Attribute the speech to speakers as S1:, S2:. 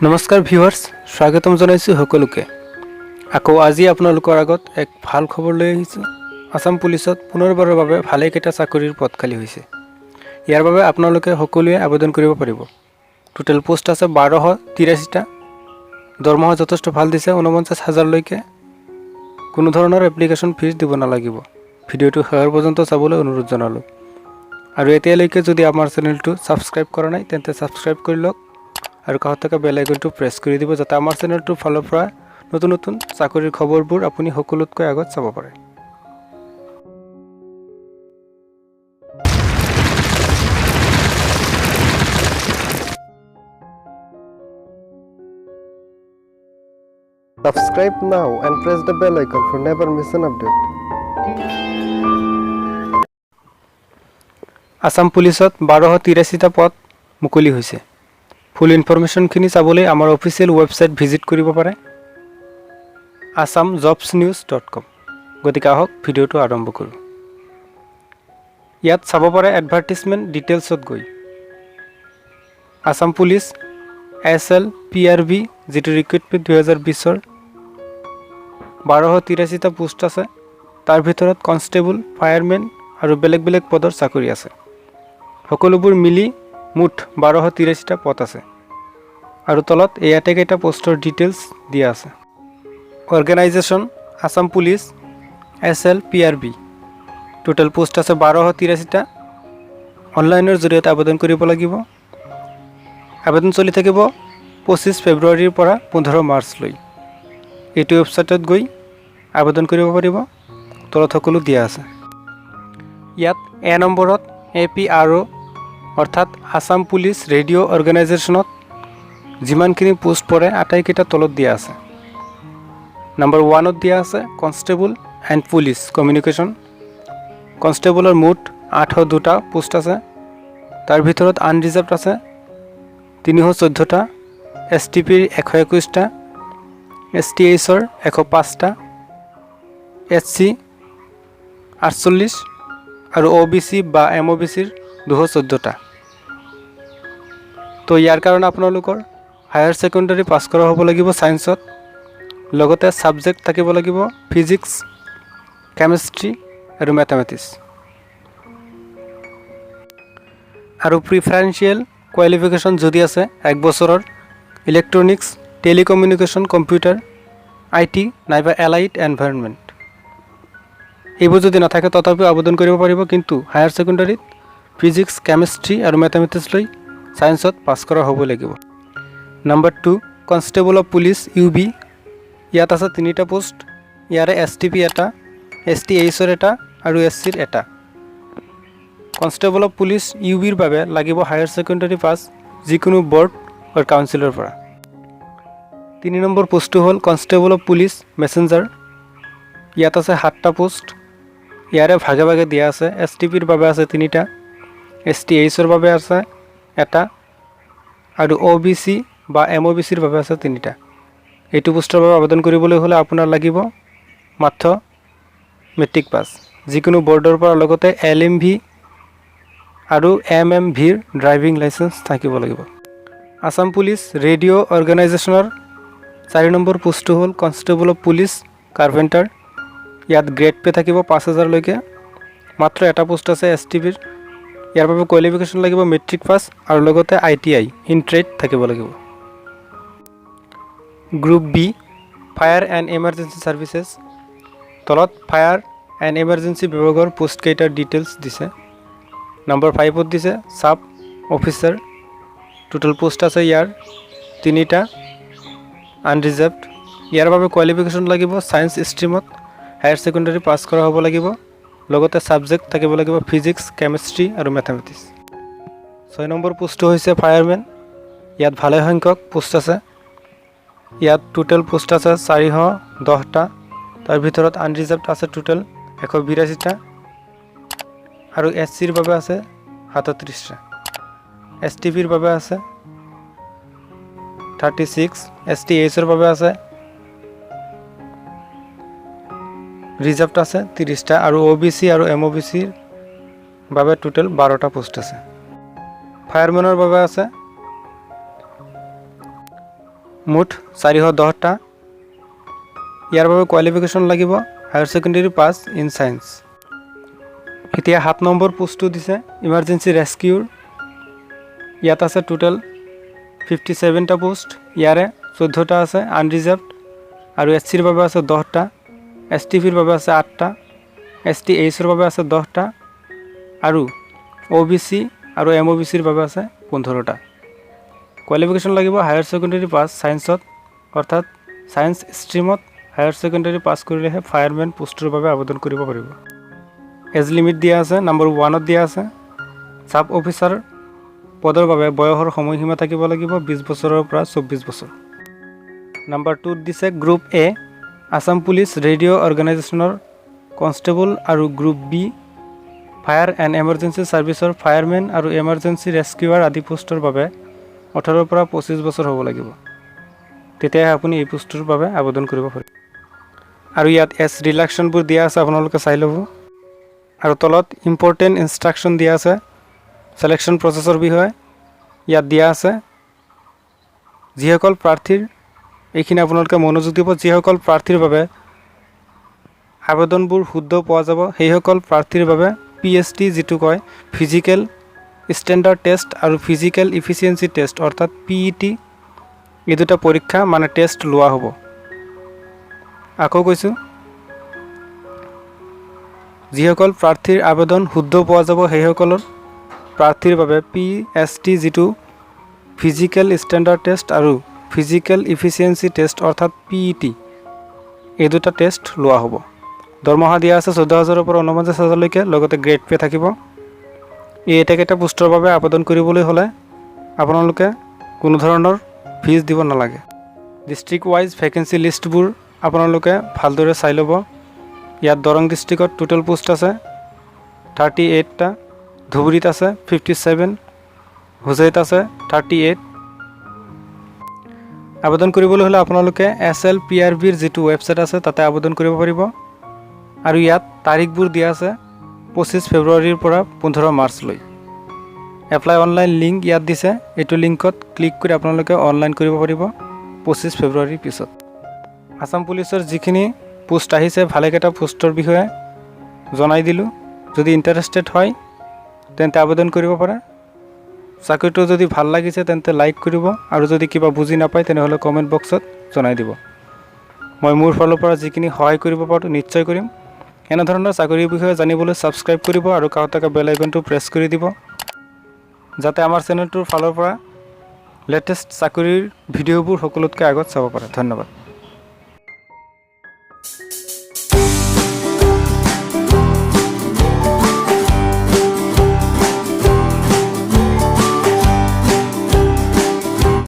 S1: নমস্কাৰ ভিউৱাৰ্ছ, স্বাগতম জনাইছোঁ সকলোকে। আকৌ আজি আপোনালোকৰ আগত এক ভাল খবৰ লৈ আহিছোঁ। আসাম পুলিচত পুনৰবাৰৰ বাবে ভালেকেইটা চাকৰিৰ পদ খালী হৈছে। ইয়াৰ বাবে আপোনালোকে সকলোৱে আবেদন কৰিব পাৰিব। টোটেল পোষ্ট আছে 1283টা। দৰমহা যথেষ্ট ভাল দিছে, 49,000লৈকে। কোনো ধৰণৰ এপ্লিকেশ্যন ফিজ দিব নালাগিব। ভিডিঅ'টো শেষৰ পৰ্যন্ত চাবলৈ অনুৰোধ জনালোঁ। আৰু এতিয়ালৈকে যদি আমাৰ চেনেলটো ছাবস্ক্ৰাইব কৰা নাই তেন্তে ছাবস্ক্ৰাইব কৰি লওক আৰু কাষত থকা বেল আইকনটো প্ৰেছ কৰি দিব, যাতে আমাৰ চেনেলটোৰ ফালৰ পৰা নতুন নতুন চাকৰিৰ খবৰবোৰ আপুনি সকলোতকৈ আগত চাব পাৰে।
S2: Subscribe now and press the bell icon for never miss an update.
S1: Assam পুলিচত 1283টা পদ মুকলি হৈছে। ফুল ইনফৰমেশ্যনখিনি চাবলৈ আমাৰ অফিচিয়েল ৱেবছাইট ভিজিট কৰিব পাৰে assamjobsnews.com। গতিকে আহক ভিডিঅ'টো আৰম্ভ কৰোঁ। ইয়াত চাব পাৰে এডভাৰ্টিজমেণ্ট ডিটেইলছত গৈ আসাম পুলিচ SLPRB যিটো ৰিক্ৰুইটমেণ্ট 2020-ৰ 1283টা পোষ্ট আছে। তাৰ ভিতৰত কনষ্টেবল, ফায়াৰমেন আৰু বেলেগ বেলেগ পদৰ চাকৰি আছে। সকলোবোৰ মিলি মুঠ 1283টা পদ আছে। আৰু তলত এই আটাইকেইটা পোষ্টৰ ডিটেইলছ দিয়া আছে। Organisation Assam police SLPRB। Total post আছে 1283টা। অনলাইনৰ জৰিয়তে আবেদন কৰিব লাগিব। আবেদন চলি থাকিব 25 ফেব্ৰুৱাৰীৰ পৰা 15 মাৰ্চলৈ। এইটো ৱেবছাইটত গৈ আবেদন কৰিব পাৰিব। তলত সকলো দিয়া আছে। ইয়াত এ নম্বৰত APRO অৰ্থাৎ আসাম পুলিচ ৰেডিঅ' অৰ্গেনাইজেশ্যনত যিমানখিনি পোষ্ট পৰে আটাইকেইটা তলত দিয়া আছে। নম্বৰ 1ত দিয়া আছে কনষ্টেবল এণ্ড পুলিচ কমিউনিকেশ্যন। কনষ্টেবলৰ মুঠ 802টা পোষ্ট আছে। তাৰ ভিতৰত আনৰিজাৰ্ভড আছে 314টা, STPৰ 121টা, STHৰ 105টা, SC 48 আৰু OBC বা MOBCৰ 214টা। তো ইয়াৰ কাৰণে আপোনালোকৰ হায়াৰ ছেকেণ্ডাৰী পাছ কৰা হ'ব লাগিব ছায়েন্সত। লগতে ছাবজেক্ট থাকিব লাগিব ফিজিক্স, কেমেষ্ট্ৰি আৰু মেথামেটিক্স। আৰু প্ৰিফাৰেঞ্চিয়েল কোৱালিফিকেশ্যন যদি আছে 1 বছৰৰ ইলেক্ট্ৰনিক্স, টেলিকমিউনিকেশ্যন, কম্পিউটাৰ, IT নাইবা এলাইড এনভাইৰনমেণ্ট। এইবোৰ যদি নাথাকে তথাপিও আবেদন কৰিব পাৰিব, কিন্তু হায়াৰ ছেকেণ্ডাৰীত ফিজিক্স, কেমেষ্ট্ৰি আৰু মেথামেটিক্স লৈ ছায়েন্সত পাছ কৰা হ'ব লাগিব। Number 2 constable of police UB। ইয়াত আছে 3টা পোষ্ট। ইয়াৰে STP এটা, STHৰ এটা আৰু SCৰ এটা। কনষ্টেবল অফ পুলিচ UBৰ বাবে লাগিব হায়াৰ ছেকেণ্ডাৰী পাছ যিকোনো বৰ্ড আৰু কাউন্সিলৰ পৰা। 3 নম্বৰ পোষ্টটো হ'ল কনষ্টেবল অফ পুলিচ মেছেঞ্জাৰ। ইয়াত আছে 7টা পোষ্ট। ইয়াৰে ভাগে ভাগে দিয়া আছে। STPৰ বাবে আছে 3টা, STHৰ বাবে আছে এটা আৰু OBC বা MOBCৰ বাবে আছে 3টা। এইটো পোষ্টৰ বাবে আবেদন কৰিবলৈ হ'লে আপোনাৰ লাগিব মাত্ৰ মেট্ৰিক পাছ যিকোনো বৰ্ডৰ পৰা, লগতে LMV আৰু MMVৰ ড্ৰাইভিং লাইচেঞ্চ থাকিব লাগিব। আসাম পুলিচ ৰেডিঅ' অৰ্গেনাইজেশ্যনৰ 4 নম্বৰ পোষ্টটো হ'ল কনষ্টেবল অফ পুলিচ কাৰ্পেণ্টাৰ। ইয়াত গ্ৰেড পে থাকিব 5000লৈকে। মাত্ৰ এটা পোষ্ট আছে STPৰ। ইয়াৰ বাবে কোৱালিফিকেশ্যন লাগিব মেট্ৰিক পাছ আৰু লগতে ITI ইন ট্ৰেড থাকিব লাগিব। Group B fire and emergency services. তলত ফায়াৰ এণ্ড এমাৰ্জেঞ্চি বিভাগৰ পোষ্টকেইটাৰ ডিটেইলছ দিছে। নম্বৰ 5ত দিছে ছাব অফিচাৰ। টোটেল পোষ্ট আছে ইয়াৰ 3টা, আনৰিজাৰ্ভড। ইয়াৰ বাবে কোৱালিফিকেশ্যন লাগিব ছায়েন্স ষ্ট্ৰীমত হায়াৰ ছেকেণ্ডাৰী পাছ কৰা হ'ব লাগিব। লগতে ছাবজেক্ট থাকিব লাগিব ফিজিক্স, কেমেষ্ট্ৰি আৰু মেথামেটিক্স। 6 নম্বৰ পোষ্টটো হৈছে ফায়াৰমেন। ইয়াত ভালে সংখ্যক পোষ্ট আছে। ইয়াত টোটেল পোষ্ট আছে 410টা। তাৰ ভিতৰত আনৰিজাৰ্ভড আছে টোটেল 182টা আৰু SCৰ বাবে আছে 37টা। STPৰ বাবে আছে 36, STHৰ বাবে আছে ৰিজাৰ্ভড আছে 30টা আৰু OBC আৰু MOBCৰ বাবে টোটেল 12টা পোষ্ট আছে। ফায়াৰমেনৰ বাবে আছে মুঠ 410টা। ইয়াৰ বাবে কোৱালিফিকেশ্যন লাগিব higher secondary pass in science. এতিয়া 7 নম্বৰ পোষ্টটো দিছে ইমাৰ্জেঞ্চি ৰেস্কিউৰ। ইয়াত আছে টোটেল 57টা পোষ্ট। ইয়াৰে 14টা আছে আনৰিজাৰ্ভড আৰু SCৰ বাবে আছে 10টা, STPৰ বাবে আছে 8টা, STHৰ বাবে আছে 10টা আৰু OBC আৰু MOBCৰ বাবে আছে 15টা। কোৱালিফিকেশ্যন লাগিব হায়াৰ ছেকেণ্ডেৰী পাছ ছায়েন্সত, অৰ্থাৎ ছায়েন্স ষ্ট্ৰীমত হায়াৰ ছেকেণ্ডেৰী পাছ কৰিলেহে ফায়াৰমেন পোষ্টৰ বাবে আবেদন কৰিব পাৰিব। এজ লিমিট দিয়া আছে, নম্বৰ 1ত দিয়া আছে ছাব অফিচাৰ পদৰ বাবে বয়সৰ সময়সীমা থাকিব লাগিব 20 বছৰৰ পৰা 24 বছৰ। নম্বৰ 2ত দিছে group A Assam police radio' অৰ্গেনাইজেশ্যনৰ কনষ্টেবল আৰু group B fire and emergency ছাৰ্ভিচৰ ফায়াৰমেন আৰু এমাৰ্জেঞ্চি ৰেস্কিউৱাৰ আদি পোষ্টৰ বাবে 18 পৰা 25 বছৰ হ'ব লাগিব, তেতিয়াহে আপুনি এই পোষ্টৰ বাবে আবেদন কৰিব পাৰিব। আৰু ইয়াত এজ ৰিলেক্সনবোৰ দিয়া আছে, আপোনালোকে চাই ল'ব। আৰু তলত ইম্পৰ্টেণ্ট ইনষ্ট্ৰাকশ্যন দিয়া আছে ছিলেকশ্যন প্ৰচেছৰ বিষয়ে। ইয়াত দিয়া আছে যিসকল প্ৰাৰ্থীৰ, এইখিনি আপোনালোকে মনোযোগ দিব, যিসকল প্ৰাৰ্থীৰ বাবে আবেদনবোৰ শুদ্ধ পোৱা যাব সেইসকল প্ৰাৰ্থীৰ বাবে PST যিটো কয় ফিজিকেল ষ্টেণ্ডাৰ্ড টেষ্ট আৰু ফিজিকেল ইফিচিয়েঞ্চি টেষ্ট অৰ্থাৎ PET এই দুটা পৰীক্ষা মানে টেষ্ট লোৱা হ'ব। আকৌ কৈছোঁ, যিসকল প্ৰাৰ্থীৰ আবেদন শুদ্ধ পোৱা যাব সেইসকলৰ প্ৰাৰ্থীৰ বাবে PST যিটো ফিজিকেল ষ্টেণ্ডাৰ্ড টেষ্ট আৰু ফিজিকেল ইফিচিয়েঞ্চি টেষ্ট অৰ্থাৎ PET এই দুটা টেষ্ট লোৱা হ'ব। দৰমহা দিয়া আছে 14,000ৰ পৰা 49,000লৈকে, লগতে গ্ৰেড পে থাকিব। এই এটাকেইটা পোষ্টৰ বাবে আবেদন কৰিবলৈ হ'লে আপোনালোকে কোনো ধৰণৰ ফিজ দিব নালাগে। ডিষ্ট্ৰিক্ট ৱাইজ ভেকেঞ্চি লিষ্টবোৰ আপোনালোকে ভালদৰে চাই ল'ব। ইয়াত দৰং ডিষ্ট্ৰিক্টত টোটেল পোষ্ট আছে 38টা, ধুবুৰীত আছে 57, হোজাইত আছে 38। আবেদন কৰিবলৈ হ'লে আপোনালোকে SLPRBৰ যিটো ৱেবছাইট আছে তাতে আবেদন কৰিব পাৰিব। আৰু ইয়াত তাৰিখবোৰ দিয়া আছে 25 ফেব্ৰুৱাৰীৰ পৰা 15 মাৰ্চলৈ। এপ্লাই অনলাইন লিংক ইয়াত দিছে, এইটো লিংকত ক্লিক কৰি আপোনালোকে অনলাইন কৰিব পাৰিব 25 ফেব্ৰুৱাৰীৰ পিছত। আছাম পুলিচৰ যিখিনি পোষ্ট আহিছে ভালেকেইটা পোষ্টৰ বিষয়ে জনাই দিলোঁ। যদি ইণ্টাৰেষ্টেড হয় তেন্তে আবেদন কৰিব পাৰে। চাকৰিটো যদি ভাল লাগিছে তেন্তে লাইক কৰিব, আৰু যদি কিবা বুজি নাপায় তেনেহ'লে কমেণ্ট বক্সত জনাই দিব। মই মোৰ ফালৰ পৰা যিখিনি সহায় কৰিব পাৰোঁ নিশ্চয় কৰিম। এনেধৰণৰ চাকৰিৰ বিষয়ে জানিবলৈ ছাবস্ক্ৰাইব কৰিব আৰু কাষত থকা বেল আইকনটো প্ৰেছ কৰি দিব, যাতে আমাৰ চেনেলটোৰ ফালৰ পৰা লেটেষ্ট চাকৰিৰ ভিডিঅ'বোৰ সকলোতকৈ আগত চাব পাৰে। ধন্যবাদ।